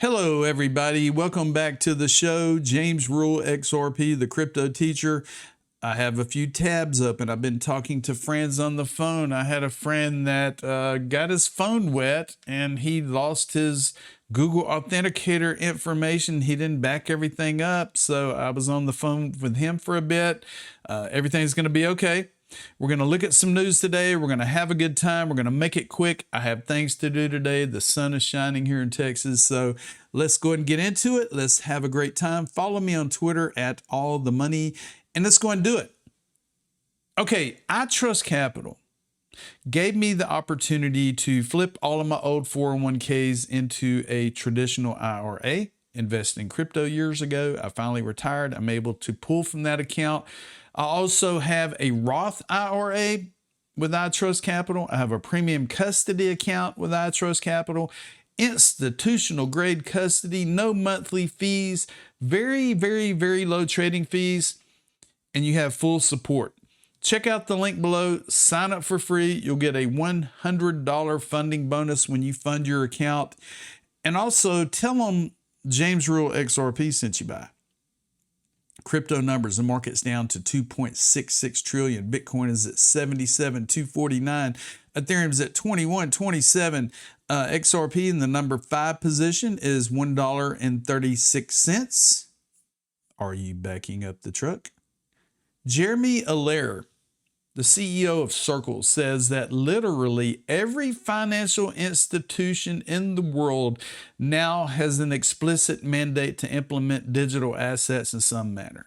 Hello, everybody. Welcome back to the show. James Rule, XRP, the crypto teacher. I have a few tabs up and I've been talking to friends on the phone. I had a friend that got his phone wet and he lost his Google Authenticator information. He didn't back everything up. So I was on the phone with him for a bit. Everything's going to be okay. We're going to look at some news today. We're going to have a good time. We're going to make it quick. I have things to do today. The sun is shining here in Texas. So let's go ahead and get into it. Let's have a great time. Follow me on Twitter at allthemoney and let's go and do it. Okay, iTrustCapital gave me the opportunity to flip all of my old 401ks into a traditional IRA. Invested in crypto years ago. I finally retired. I'm able to pull from that account. I also have a Roth IRA with iTrustCapital. I have a premium custody account with iTrustCapital. Institutional grade custody, no monthly fees, very, very, very low trading fees, and you have full support. Check out the link below, sign up for free. You'll get a $100 funding bonus when you fund your account. And also tell them James Rule XRP sent you by. Crypto numbers, the market's down to 2.66 trillion. Bitcoin is at 77,249. Ethereum's at 2127. XRP in the number 5 position is $1.36. Are you backing up the truck? Jeremy Allaire, the CEO of Circle, says that literally every financial institution in the world now has an explicit mandate to implement digital assets in some manner.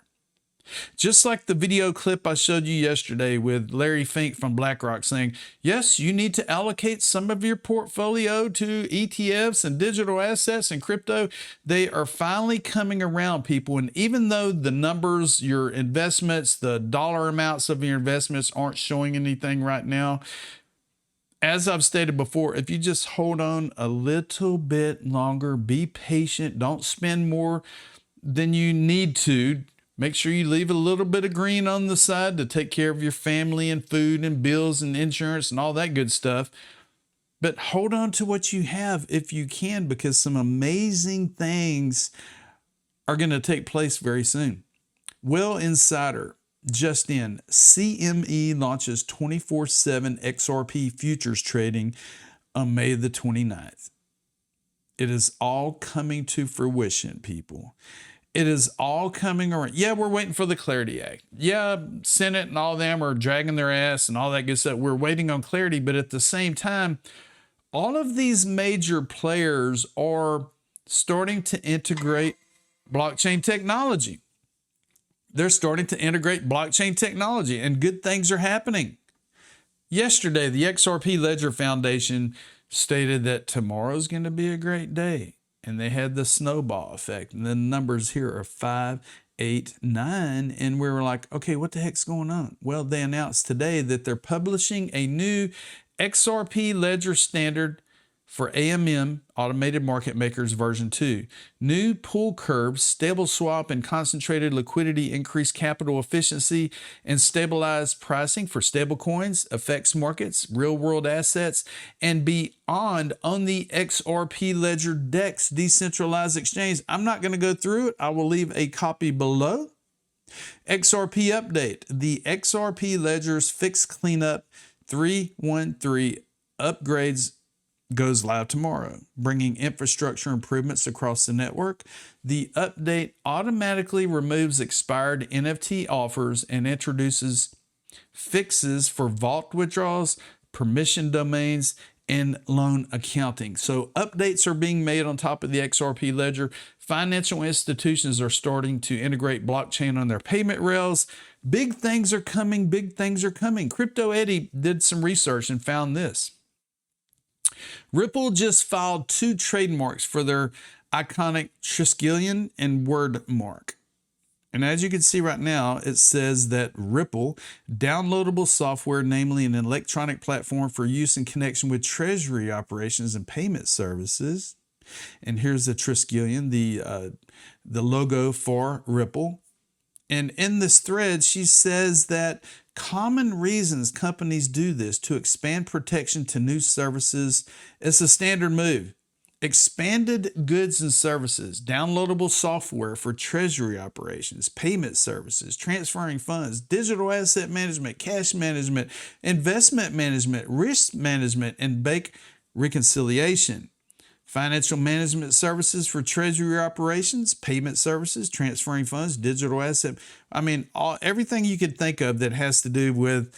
Just like the video clip I showed you yesterday with Larry Fink from BlackRock saying, yes, you need to allocate some of your portfolio to ETFs and digital assets and crypto. They are finally coming around, people. And even though the numbers, your investments, the dollar amounts of your investments aren't showing anything right now, as I've stated before, if you just hold on a little bit longer, be patient, don't spend more than you need to. Make sure you leave a little bit of green on the side to take care of your family and food and bills and insurance and all that good stuff. But hold on to what you have if you can, because some amazing things are going to take place very soon. Well, Insider, just in, CME launches 24/7 XRP futures trading on May the 29th. It is all coming to fruition, people. It is all coming around. Yeah, we're waiting for the Clarity Act. Yeah, Senate and all them are dragging their ass and all that good stuff. We're waiting on clarity, but at the same time, all of these major players are starting to integrate blockchain technology. They're starting to integrate blockchain technology, and good things are happening. Yesterday, the XRP Ledger Foundation stated that tomorrow's going to be a great day. And they had the snowball effect. And the numbers here are 5, 8, 9. And we were like, okay, what the heck's going on? Well, they announced today that they're publishing a new XRP Ledger standard for AMM, Automated Market Makers version 2. New pool curves, stable swap, and concentrated liquidity increase capital efficiency and stabilize pricing for stablecoins, FX markets, real-world assets, and beyond on the XRP Ledger DEX decentralized exchange. I'm not going to go through it. I will leave a copy below. XRP update. The XRP Ledger's fixed cleanup 313 upgrades goes live tomorrow, bringing infrastructure improvements across the network. The update automatically removes expired NFT offers and introduces fixes for vault withdrawals, permission domains, and loan accounting. So updates are being made on top of the XRP Ledger. Financial institutions are starting to integrate blockchain on their payment rails. Big things are coming. Big things are coming. Crypto Eddie did some research and found this. Ripple just filed 2 trademarks for their iconic Triskelion and word mark. And as you can see right now, it says that Ripple, downloadable software, namely an electronic platform for use in connection with treasury operations and payment services. And here's the Triskelion, the logo for Ripple. And in this thread, she says that common reasons companies do this to expand protection to new services. It's a standard move. Expanded goods and services, downloadable software for treasury operations, payment services, transferring funds, digital asset management, cash management, investment management, risk management, and bank reconciliation. Financial management services for treasury operations, payment services, transferring funds, digital asset. I mean, everything you could think of that has to do with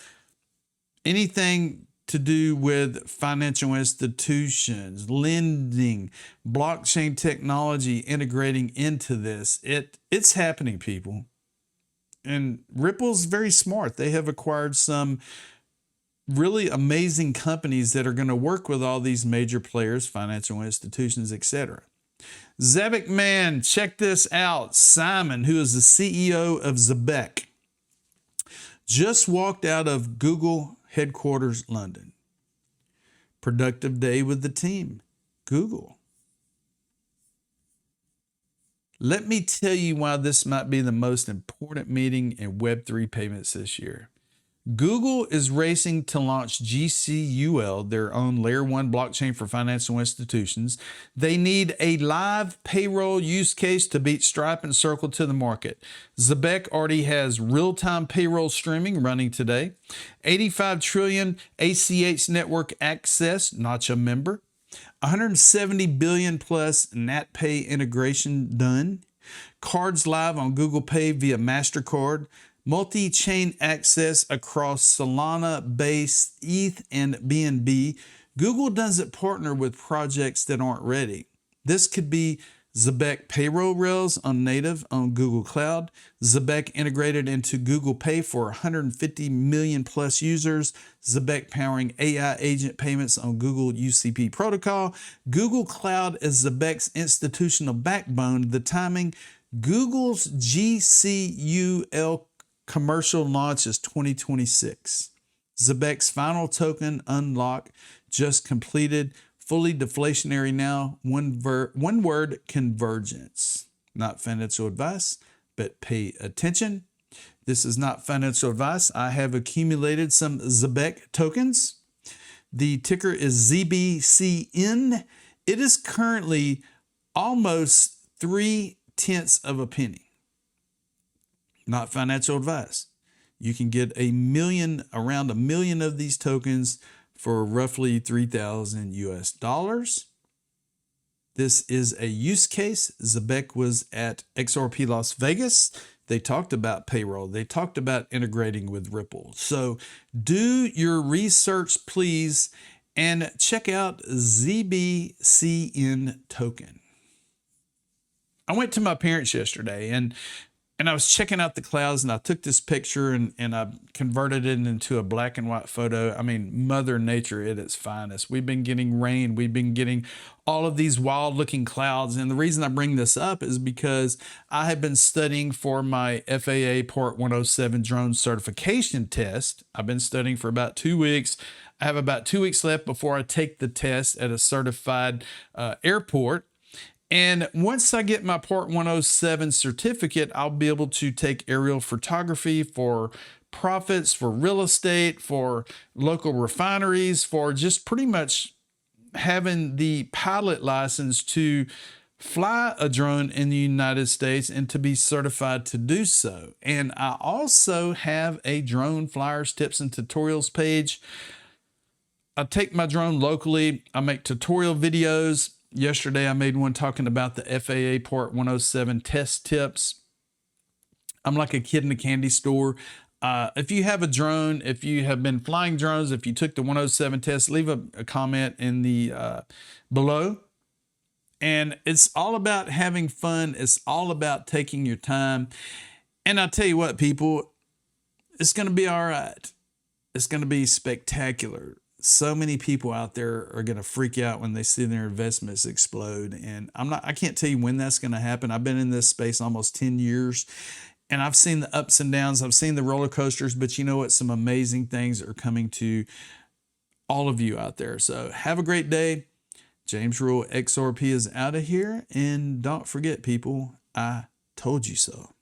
anything to do with financial institutions, lending, blockchain technology integrating into this. It's happening, people. And Ripple's very smart. They have acquired some really amazing companies that are going to work with all these major players, financial institutions, etc. Zebec man, check this out. Simon, who is the CEO of Zebec, just walked out of Google headquarters, London. Productive day with the team. Google. Let me tell you why this might be the most important meeting in Web3 payments this year. Google is racing to launch GCUL, their own layer 1 blockchain for financial institutions. They need a live payroll use case to beat Stripe and Circle to the market. Zebec already has real-time payroll streaming running today. 85 trillion ACH network access, not a member. 170 billion plus NatPay integration done. Cards live on Google Pay via MasterCard. Multi-chain access across Solana, Base, ETH, and BNB. Google doesn't partner with projects that aren't ready. This could be Zebec payroll rails on native on Google Cloud. Zebec integrated into Google Pay for 150 million plus users. Zebec powering AI agent payments on Google UCP protocol. Google Cloud is Zebec's institutional backbone. The timing, Google's GCUL commercial launch is 2026. Zebec's final token unlock just completed. Fully deflationary now. One word, convergence. Not financial advice, but pay attention. This is not financial advice. I have accumulated some Zebec tokens. The ticker is ZBCN. It is currently almost 0.3 of a penny. Not financial advice. You can get around a million of these tokens for roughly $3,000 US. This is a use case. Zebec was at XRP Las Vegas. They talked about payroll. They talked about integrating with Ripple. So do your research, please, and check out ZBCN token. I went to my parents yesterday and I was checking out the clouds, and I took this picture and I converted it into a black and white photo. I mean, Mother Nature at its finest. We've been getting rain. We've been getting all of these wild looking clouds. And the reason I bring this up is because I have been studying for my FAA Part 107 drone certification test. I've been studying for about 2 weeks. I have about 2 weeks left before I take the test at a certified airport. And once I get my Part 107 certificate, I'll be able to take aerial photography for profits, for real estate, for local refineries, for just pretty much having the pilot license to fly a drone in the United States and to be certified to do so. And I also have a drone flyers, tips, and tutorials page. I take my drone locally. I make tutorial videos. Yesterday, I made one talking about the FAA Part 107 test tips. I'm like a kid in a candy store. If you have a drone, if you have been flying drones, if you took the 107 test, leave a comment in the below. And it's all about having fun. It's all about taking your time. And I'll tell you what, people, it's going to be all right. It's going to be spectacular. So many people out there are going to freak out when they see their investments explode. And I can't tell you when that's going to happen. I've been in this space almost 10 years and I've seen the ups and downs. I've seen the roller coasters, but you know what? Some amazing things are coming to all of you out there. So have a great day. James Rule XRP is out of here. And don't forget, people, I told you so.